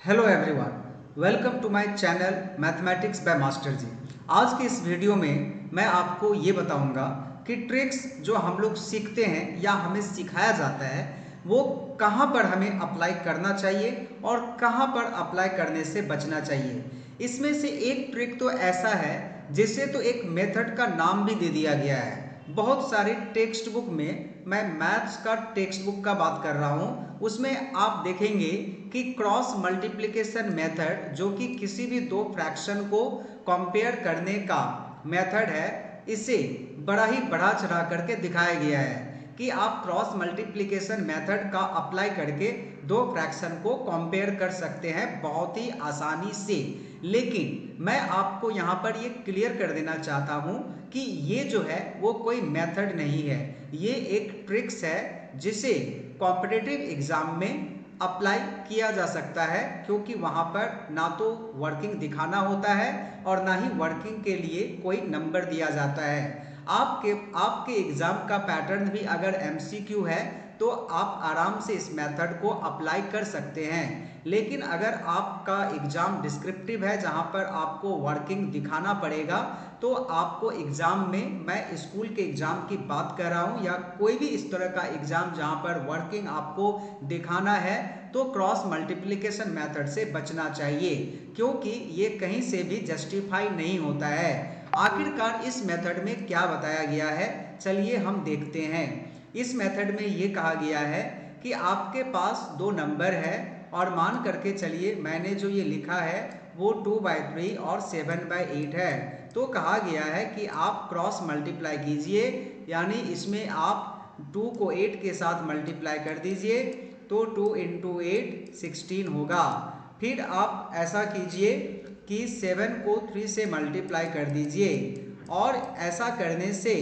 Hello everyone, welcome to my channel mathematics by master ji. आज के इस वीडियो में मैं आपको ये बताऊंगा कि ट्रिक्स जो हम लोग सीखते हैं या हमें सिखाया जाता है वो कहाँ पर हमें अप्लाई करना चाहिए और कहाँ पर अप्लाई करने से बचना चाहिए। इसमें से एक ट्रिक तो ऐसा है जिसे तो एक मेथड का नाम भी दे दिया गया है। बहुत सारे टेक्स्ट बुक में, मैं मैथ्स का टेक्स्ट बुक का बात कर रहा हूँ, उसमें आप देखेंगे कि क्रॉस मल्टीप्लिकेशन मेथड, जो कि किसी भी दो फ्रैक्शन को कंपेयर करने का मेथड है, इसे बड़ा ही बढ़ा चढ़ा करके दिखाया गया है कि आप क्रॉस मल्टीप्लिकेशन मेथड का अप्लाई करके दो फ्रैक्शन को कंपेयर कर सकते हैं बहुत ही आसानी से। लेकिन मैं आपको यहाँ पर ये क्लियर कर देना चाहता हूँ कि ये जो है वो कोई मेथड नहीं है, ये एक ट्रिक्स है जिसे कॉम्पिटिटिव एग्जाम में अप्लाई किया जा सकता है, क्योंकि वहाँ पर ना तो वर्किंग दिखाना होता है और ना ही वर्किंग के लिए कोई नंबर दिया जाता है। आपके आपके एग्जाम का पैटर्न भी अगर एमसीक्यू है तो आप आराम से इस मेथड को अप्लाई कर सकते हैं। लेकिन अगर आपका एग्जाम डिस्क्रिप्टिव है जहां पर आपको वर्किंग दिखाना पड़ेगा, तो आपको एग्जाम में, मैं स्कूल के एग्जाम की बात कर रहा हूं या कोई भी इस तरह का एग्जाम जहां पर वर्किंग आपको दिखाना है, तो क्रॉस मल्टीप्लिकेशन मेथड से बचना चाहिए, क्योंकि ये कहीं से भी जस्टिफाई नहीं होता है। आखिरकार इस मेथड में क्या बताया गया है, चलिए हम देखते हैं। इस मेथड में ये कहा गया है कि आपके पास दो नंबर है और मान करके चलिए मैंने जो ये लिखा है वो 2/3 और 7/8 है। तो कहा गया है कि आप क्रॉस मल्टीप्लाई कीजिए, यानी इसमें आप 2 को 8 के साथ मल्टीप्लाई कर दीजिए, तो 2 × 8 16 होगा। फिर आप ऐसा कीजिए कि 7 को 3 से मल्टीप्लाई कर दीजिए, और ऐसा करने से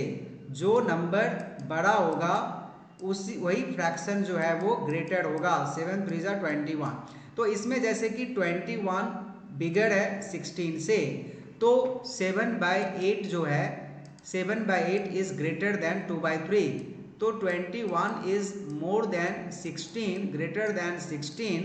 जो नंबर बड़ा होगा उसी वही फ्रैक्शन जो है वो ग्रेटर होगा। 7 3 21। तो इसमें जैसे कि 21 बिगर है 16 से, तो 7/8 जो है, 7/8 इज ग्रेटर देन 2/3, तो 21 is more than 16, greater than 16,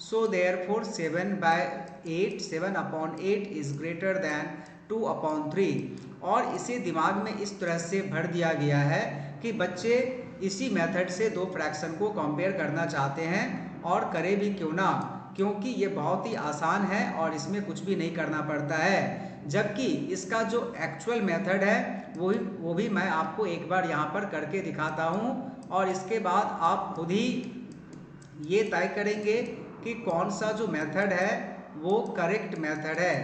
so therefore 7/8, 7/8 is greater then 2/3। और इसे दिमाग में इस तरह से भर दिया गया है कि बच्चे इसी मेथड से दो फ्रैक्शन को कंपेयर करना चाहते हैं, और करे भी क्यों ना, क्योंकि ये बहुत ही आसान है और इसमें कुछ भी नहीं करना पड़ता है। जबकि इसका जो एक्चुअल मेथड है वो भी मैं आपको एक बार यहाँ पर करके दिखाता हूँ, और इसके बाद आप खुद ही ये तय करेंगे कि कौन सा जो मेथड है वो करेक्ट मेथड है।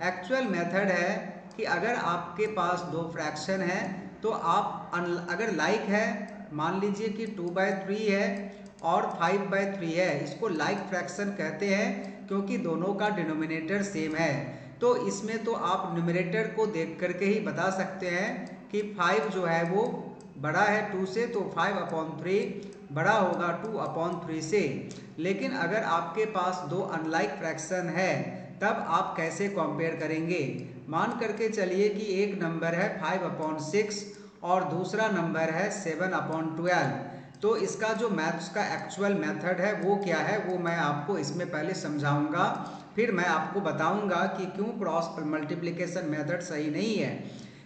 एक्चुअल मेथड है कि अगर आपके पास दो फ्रैक्शन है, तो आप अगर लाइक है, मान लीजिए कि 2/3 है और 5/3 है, इसको लाइक फ्रैक्शन कहते हैं क्योंकि दोनों का डिनोमिनेटर सेम है। तो इसमें तो आप न्यूमरेटर को देख करके ही बता सकते हैं कि 5 जो है वो बड़ा है 2 से, तो 5/3 बड़ा होगा 2/3 से। लेकिन अगर आपके पास दो अनलाइक फ्रैक्शन है, तब आप कैसे कंपेयर करेंगे। मान करके चलिए कि एक नंबर है 5/6 और दूसरा नंबर है 7/12। तो इसका जो मैथ्स का एक्चुअल मेथड है वो क्या है, वो मैं आपको इसमें पहले समझाऊंगा, फिर मैं आपको बताऊंगा कि क्यों क्रॉस मल्टीप्लिकेशन मेथड सही नहीं है।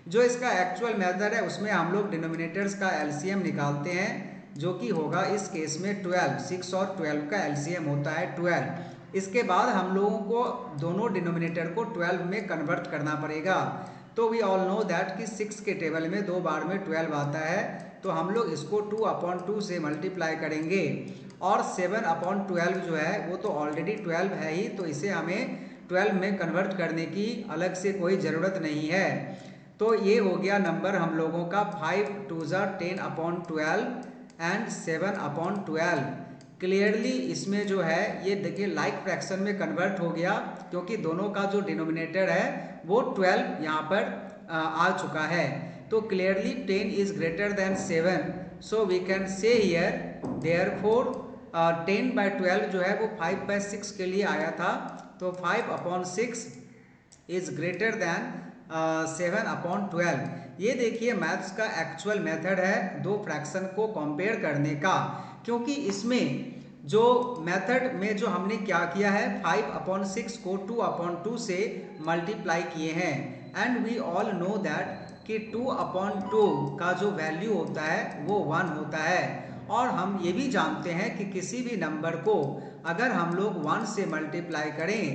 जो इसका एक्चुअल मेथड है उसमें हम लोग डिनोमिनेटर्स का एलसीएम निकालते हैं, जो कि होगा इस केस में 12, 6 और 12 का एलसीएम होता है 12। इसके बाद हम लोगों को दोनों डिनोमिनेटर को 12 में कन्वर्ट करना पड़ेगा। तो वी ऑल नो दैट कि 6 के टेबल में दो बार में 12 आता है, तो हम लोग इसको 2/2 से मल्टीप्लाई करेंगे, और 7/12 जो है वो तो ऑलरेडी 12 है ही, तो इसे हमें 12 में कन्वर्ट करने की अलग से कोई ज़रूरत नहीं है। तो ये हो गया नंबर हम लोगों का 5 2 10/12 एंड 7/12। क्लियरली इसमें जो है ये देखिए लाइक फ्रैक्शन में कन्वर्ट हो गया, क्योंकि दोनों का जो डिनोमिनेटर है वो 12 यहाँ पर आ चुका है। तो clearly 10 is greater than 7, so we can say here therefore 10/12 जो है वो 5/6 के लिए आया था, तो 5/6 इज ग्रेटर देन 7/12। ये देखिए मैथ्स का एक्चुअल मेथड है दो फ्रैक्शन को कंपेयर करने का, क्योंकि इसमें जो मेथड में जो हमने क्या किया है 5/6 को 2/2 से मल्टीप्लाई किए हैं। And we all know that कि 2/2 का जो वैल्यू होता है वो 1 होता है। और हम ये भी जानते हैं कि किसी भी नंबर को अगर हम लोग 1 से मल्टीप्लाई करें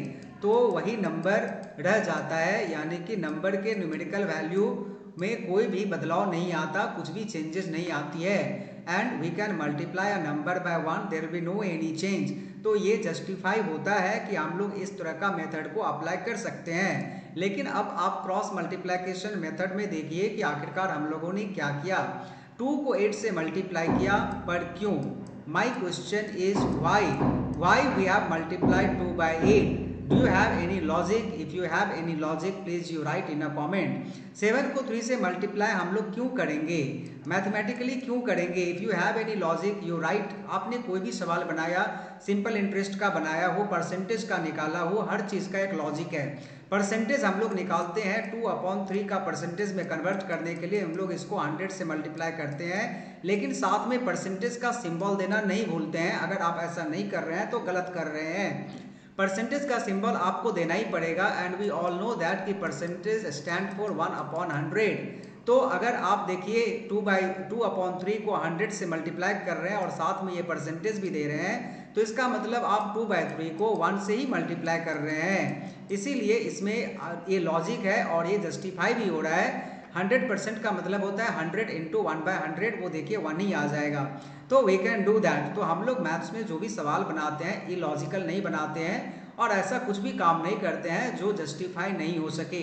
तो वही नंबर रह जाता है, यानी कि नंबर के न्यूमेरिकल वैल्यू में कोई भी बदलाव नहीं आता, कुछ भी चेंजेस नहीं आती है। And we can multiply a number by 1, there be no any change. तो ये जस्टिफाई होता है कि हम लोग इस तरह का मेथड को अप्लाई कर सकते हैं। लेकिन अब आप क्रॉस मल्टीप्लिकेशन मेथड में देखिए कि आखिरकार हम लोगों ने क्या किया। 2 को 8 से मल्टीप्लाई किया, पर क्यों? My question is why we have multiplied 2 by 8? Do you have any logic? If you have any logic, please you write in a comment. 7 को 3 से मल्टीप्लाई हम लोग क्यों करेंगे, मैथमेटिकली क्यों करेंगे? If you have any logic you right. आपने कोई भी सवाल बनाया, सिंपल इंटरेस्ट का बनाया हो, परसेंटेज का निकाला हो, हर चीज़ का एक लॉजिक है। परसेंटेज हम लोग निकालते हैं 2/3 का परसेंटेज में कन्वर्ट करने के लिए हम लोग इसको 100 से मल्टीप्लाई करते हैं, लेकिन साथ में परसेंटेज का सिंबल देना नहीं भूलते हैं। अगर आप ऐसा नहीं कर रहे हैं तो गलत कर रहे हैं। परसेंटेज का सिंबल आपको देना ही पड़ेगा। And we all know that कि परसेंटेज स्टैंड फॉर 1/100। तो अगर आप देखिए 2/3 को 100 से मल्टीप्लाई कर रहे हैं और साथ में ये परसेंटेज भी दे रहे हैं, तो इसका मतलब आप 2/3 को 1 से ही मल्टीप्लाई कर रहे हैं। इसीलिए इसमें ये लॉजिक है और ये जस्टिफाई भी हो रहा है। 100% का मतलब होता है 100 इंटू 1/100, वो देखिए 1 ही आ जाएगा। तो वी कैन डू दैट। तो हम लोग मैथ्स में जो भी सवाल बनाते हैं इलॉजिकल नहीं बनाते हैं और ऐसा कुछ भी काम नहीं करते हैं जो जस्टिफाई नहीं हो सके।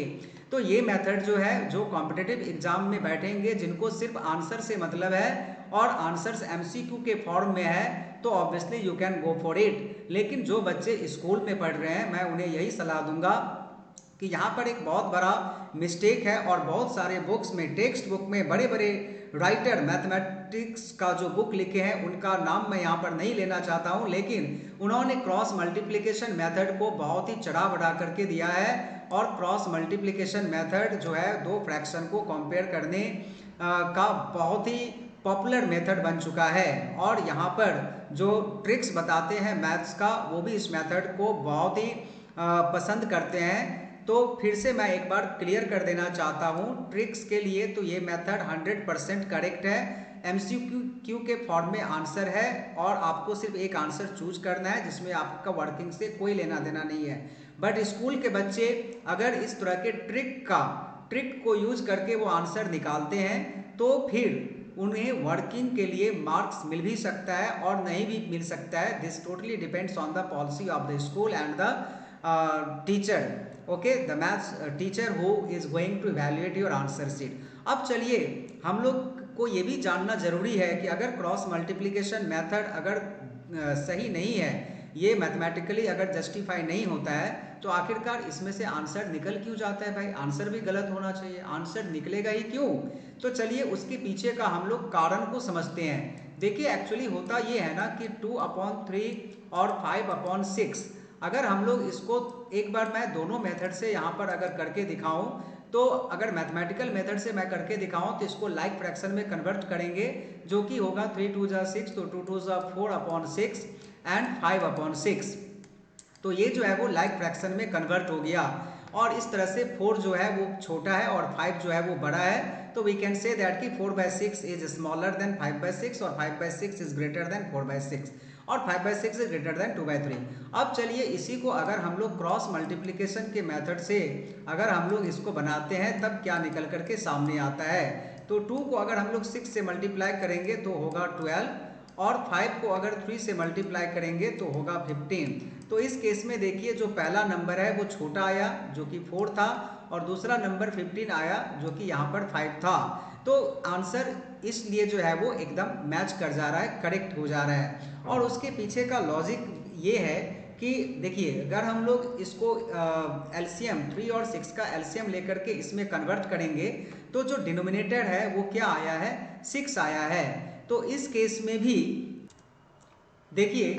तो ये मेथड जो है, जो कॉम्पिटिटिव एग्जाम में बैठेंगे, जिनको सिर्फ आंसर से मतलब है और आंसर्स एमसीक्यू के फॉर्म में है, तो obviously you can go for it. लेकिन जो बच्चे स्कूल में पढ़ रहे हैं, मैं उन्हें यही सलाह दूंगा कि यहाँ पर एक बहुत बड़ा मिस्टेक है और बहुत सारे बुक्स में, टेक्स्ट बुक में बड़े बड़े राइटर मैथमेटिक्स का जो बुक लिखे हैं उनका नाम मैं यहाँ पर नहीं लेना चाहता हूँ, लेकिन उन्होंने क्रॉस मल्टीप्लिकेशन मेथड को बहुत ही चढ़ा बढ़ा करके दिया है। और क्रॉस मल्टीप्लिकेशन मेथड जो है दो फ्रैक्शन को कंपेयर करने का बहुत ही पॉपुलर मेथड बन चुका है। और यहाँ पर जो ट्रिक्स बताते हैं मैथ्स का, वो भी इस मेथड को बहुत ही पसंद करते हैं। तो फिर से मैं एक बार क्लियर कर देना चाहता हूँ ट्रिक्स के लिए, तो ये मेथड 100% करेक्ट है। एमसीक्यू के फॉर्म में आंसर है और आपको सिर्फ एक आंसर चूज करना है जिसमें आपका वर्किंग से कोई लेना देना नहीं है। बट स्कूल के बच्चे अगर इस तरह के ट्रिक को यूज करके वो आंसर निकालते हैं तो फिर उन्हें वर्किंग के लिए मार्क्स मिल भी सकता है और नहीं भी मिल सकता है। This totally depends on the policy of the school and the teacher, okay, the maths teacher who is going to evaluate your answer sheet. अब चलिए, हम लोग को ये भी जानना जरूरी है कि अगर क्रॉस मल्टीप्लिकेशन मेथड अगर सही नहीं है, ये मैथमेटिकली अगर जस्टिफाई नहीं होता है, तो आखिरकार इसमें से आंसर निकल क्यों जाता है भाई? आंसर भी गलत होना चाहिए, आंसर निकलेगा ही क्यों? तो चलिए उसके पीछे का हम लोग कारण को समझते हैं। देखिए एक्चुअली होता ये है ना कि 2/3 और 5/6, अगर हम लोग इसको एक बार मैं दोनों मेथड से यहाँ पर अगर करके दिखाऊं, तो अगर मैथमेटिकल मेथड से मैं करके दिखाऊं तो इसको लाइक फ्रैक्शन में कन्वर्ट करेंगे, जो कि होगा 3 2 6, तो 2 2 4/6 एंड 5/6। तो ये जो है वो लाइक फ्रैक्शन में कन्वर्ट हो गया और इस तरह से 4 जो है वो छोटा है और 5 जो है वो बड़ा है। तो वी कैन से दैट कि 4/6 इज स्मॉलर देन 5/6 और 5/6 इज ग्रेटर देन 4/6 और 5/6 इज ग्रेटर देन 2/3। अब चलिए इसी को अगर हम लोग क्रॉस मल्टीप्लिकेशन के मेथड से अगर हम लोग इसको बनाते हैं तब क्या निकल करके सामने आता है। तो 2 को अगर हम लोग 6 से मल्टीप्लाई करेंगे तो होगा 12 और 5 को अगर 3 से मल्टीप्लाई करेंगे तो होगा 15। तो इस केस में देखिए जो पहला नंबर है वो छोटा आया जो कि 4 था और दूसरा नंबर 15 आया जो कि यहाँ पर 5 था। तो आंसर इसलिए जो है वो एकदम मैच कर जा रहा है, करेक्ट हो जा रहा है। और उसके पीछे का लॉजिक ये है कि देखिए अगर हम लोग इसको एलसीएम 3 और 6 का एलसीएम लेकर के इसमें कन्वर्ट करेंगे तो जो डिनोमिनेटर है वो क्या आया है, 6 आया है। तो इस केस में भी देखिए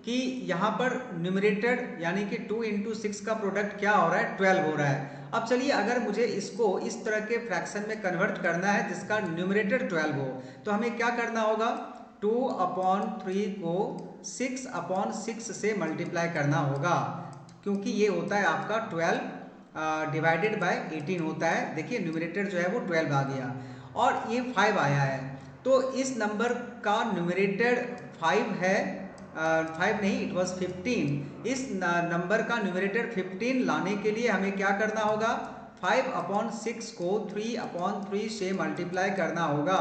कि यहाँ पर न्यूमरेटर यानी कि 2 × 6 का प्रोडक्ट क्या हो रहा है, 12 हो रहा है। अब चलिए अगर मुझे इसको इस तरह के फ्रैक्शन में कन्वर्ट करना है जिसका न्यूमरेटर 12 हो, तो हमें क्या करना होगा, 2/3 को 6/6 से मल्टीप्लाई करना होगा, क्योंकि ये होता है आपका 12 डिवाइडेड बाय 18 होता है। देखिए न्यूमरेटर जो है वो 12 आ गया और ये 5 आया है, तो इस नंबर का न्यूमरेटर 5 है, 5 नहीं, इट वॉज 15। इस नंबर का न्यूमरेटर 15 लाने के लिए हमें क्या करना होगा, 5/6 को 3/3 से मल्टीप्लाई करना होगा,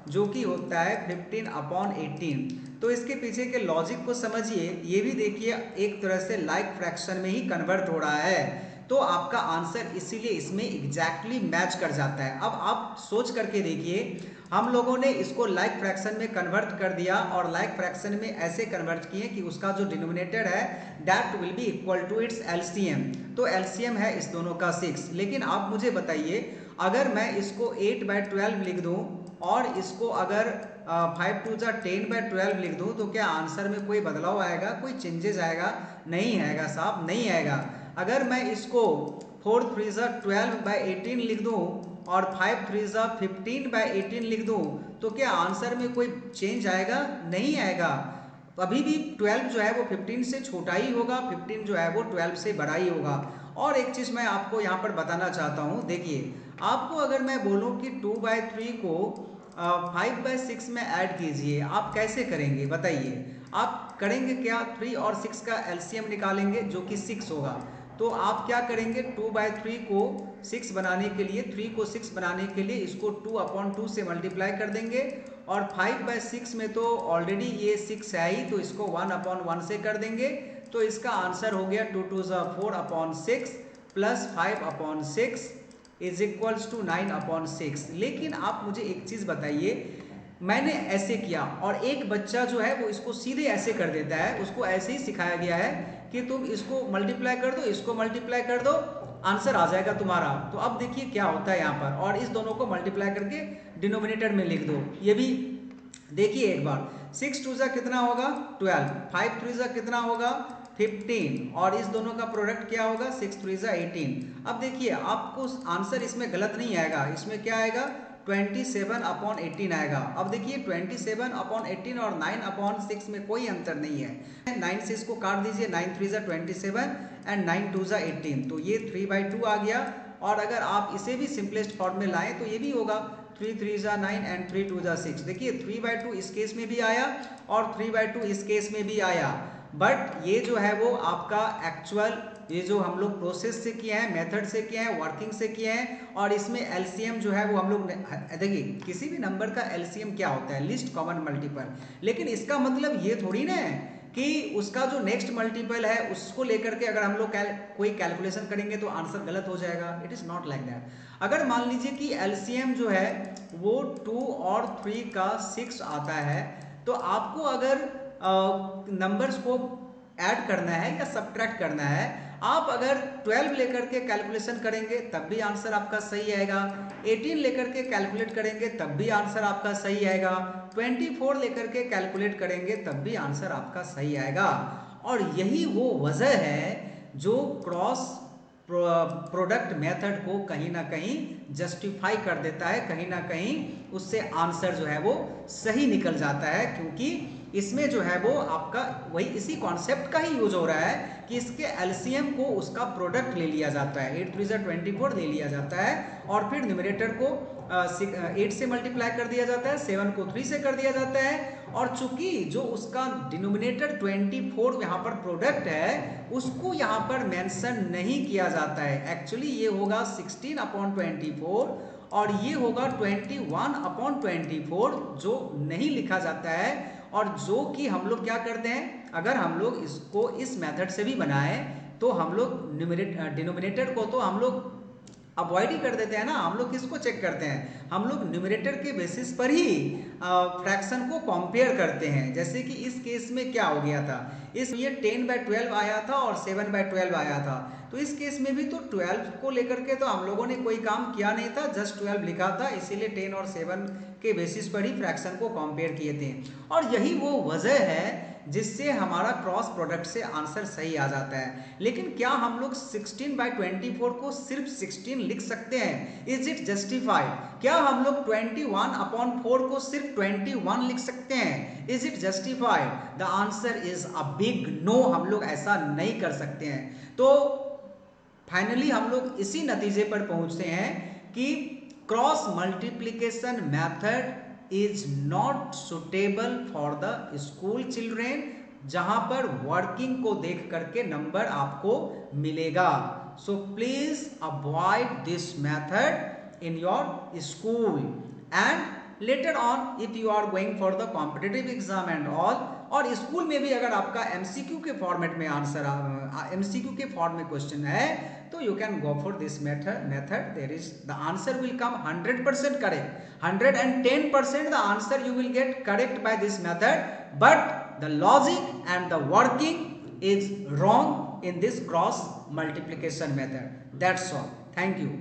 जो कि होता है 15/18। तो इसके पीछे के लॉजिक को समझिए, ये भी देखिए एक तरह से लाइक फ्रैक्शन में ही कन्वर्ट हो रहा है, तो आपका आंसर इसीलिए इसमें एग्जैक्टली मैच कर जाता है। अब आप सोच करके देखिए, हम लोगों ने इसको लाइक फ्रैक्शन में कन्वर्ट कर दिया और लाइक फ्रैक्शन में ऐसे कन्वर्ट किए कि उसका जो डिनोमिनेटर है that will be equal to its LCM. तो एलसीएम है इस दोनों का 6। लेकिन आप मुझे बताइए, अगर मैं इसको 8/12 लिख दूं और इसको अगर 5 2 10/12 लिख दूं, तो क्या आंसर में कोई बदलाव आएगा, कोई चेंजेस आएगा? नहीं आएगा साहब, नहीं आएगा। अगर मैं इसको 4 3 12/18 लिख दूं और 5 3 15/18 लिख दूं, तो क्या आंसर में कोई चेंज आएगा? नहीं आएगा। अभी भी 12 जो है वो 15 से छोटा ही होगा, 15 जो है वो 12 से बड़ा ही होगा। और एक चीज़ मैं आपको यहाँ पर बताना चाहता हूँ, देखिए आपको अगर मैं बोलूँ कि 2/3 को 5/6 में ऐड कीजिए, आप कैसे करेंगे बताइए? आप करेंगे क्या, 3 और 6 का एलसीएम निकालेंगे जो कि 6 होगा। तो आप क्या करेंगे, 2/3 को 6 बनाने के लिए, 3 को 6 बनाने के लिए इसको 2/2 से मल्टीप्लाई कर देंगे, और 5/6 में तो ऑलरेडी ये 6 है ही, तो इसको 1/1 से कर देंगे। तो इसका आंसर हो गया 2 2 4/6 प्लस 5/6 इज इक्वल्स टू 9/6। लेकिन आप मुझे एक चीज़ बताइए, मैंने ऐसे किया और एक बच्चा जो है वो इसको सीधे ऐसे कर देता है, उसको ऐसे ही सिखाया गया है कि तुम इसको मल्टीप्लाई कर दो, इसको मल्टीप्लाई कर दो, आंसर आ जाएगा तुम्हारा। तो अब देखिए क्या होता है यहाँ पर, और इस दोनों को मल्टीप्लाई करके डिनोमिनेटर में लिख दो। ये भी देखिए एक बार, 6 2 कितना होगा 12, 5 3 कितना होगा 15, और इस दोनों का प्रोडक्ट क्या होगा 6 3 18। अब देखिए आपको आंसर इसमें गलत नहीं आएगा, इसमें क्या आएगा 27/18 आएगा। अब देखिए 27/18 और 9/6 में कोई अंतर नहीं है। 9 से इसको काट दीजिए, 9 3 27 एंड 9 2 18, तो ये 3/2 आ गया। और अगर आप इसे भी सिंपलेस्ट फॉर्म में लाएं तो ये भी होगा 3 3 9 एंड 3 2 6। देखिए 3/2 इस केस में भी आया और 3/2 इस केस में भी आया, बट ये जो है वो आपका एक्चुअल, ये जो हम लोग प्रोसेस से किए हैं, मेथड से किए हैं, वर्किंग से किए हैं, और इसमें एलसीएम जो है वो हम लोग देखिए किसी भी नंबर का एलसीएम क्या होता है, लिस्ट कॉमन मल्टीपल। लेकिन इसका मतलब ये थोड़ी ना है कि उसका जो नेक्स्ट मल्टीपल है उसको लेकर के अगर हम लोग कोई कैलकुलेशन करेंगे तो आंसर गलत हो जाएगा। It is not like that. अगर मान लीजिए कि एलसीएम जो है वो 2 और 3 का 6 आता है, तो आपको अगर नंबर्स को ऐड करना है या सब्ट्रैक्ट करना है, आप अगर 12 लेकर के कैलकुलेशन करेंगे तब भी आंसर आपका सही आएगा, 18 लेकर के कैलकुलेट करेंगे तब भी आंसर आपका सही आएगा, 24 लेकर के कैलकुलेट करेंगे तब भी आंसर आपका सही आएगा। और यही वो वजह है जो क्रॉस प्रोडक्ट मेथड को कहीं ना कहीं जस्टिफाई कर देता है, कहीं ना कहीं उससे आंसर जो है वो सही निकल जाता है, क्योंकि इसमें जो है वो आपका वही इसी कॉन्सेप्ट का ही यूज हो रहा है कि इसके एलसीएम को उसका प्रोडक्ट ले लिया जाता है, 8 3 24 ले लिया जाता है, और फिर न्यूमरेटर को 8 से मल्टीप्लाई कर दिया जाता है, 7 को 3 से कर दिया जाता है, और चूंकि जो उसका डिनोमिनेटर 24 यहाँ पर प्रोडक्ट है उसको यहाँ पर मेंशन नहीं किया जाता है। एक्चुअली ये होगा 16/24 और ये होगा 21/24 जो नहीं लिखा जाता है, और जो कि हम लोग क्या करते हैं, अगर हम लोग इसको इस मेथड से भी बनाए तो हम लोग डिनोमिनेटर को तो हम लोग अवॉइड ही कर देते हैं ना। हम लोग किसको चेक करते हैं, हम लोग न्यूमरेटर के बेसिस पर ही फ्रैक्शन को कंपेयर करते हैं। जैसे कि इस केस में क्या हो गया था, इस ये 10/12 आया था और 7/12 आया था, तो इस केस में भी तो 12 को लेकर के तो हम लोगों ने कोई काम किया नहीं था, जस्ट 12 लिखा था, इसीलिए 10 और 7 के बेसिस पर ही फ्रैक्शन को कंपेयर किए थे। और यही वो वजह है जिससे हमारा क्रॉस प्रोडक्ट से आंसर सही आ जाता है। लेकिन क्या हम लोग 16/24 को सिर्फ 16 लिख सकते हैं? Is it justified? क्या हम लोग 21/4 को सिर्फ 21 लिख सकते हैं? Is it justified? The answer is a big no, हम लोग ऐसा नहीं कर सकते हैं। तो फाइनली हम लोग इसी नतीजे पर पहुंचते हैं कि cross multiplication method is not suitable for the school children, जहां पर वर्किंग को देख करके नंबर आपको मिलेगा। So please avoid this method in your school and later on if you are going for the competitive exam and all. और school में भी अगर आपका एमसीक्यू के फॉर्मेट में आंसर एमसीक्यू के फॉर्म में क्वेश्चन है तो you can go for this method. There is the answer will come 100% correct, 110% the answer you will get correct by this method, but the logic and the working is wrong in this cross multiplication method. That's all. Thank you.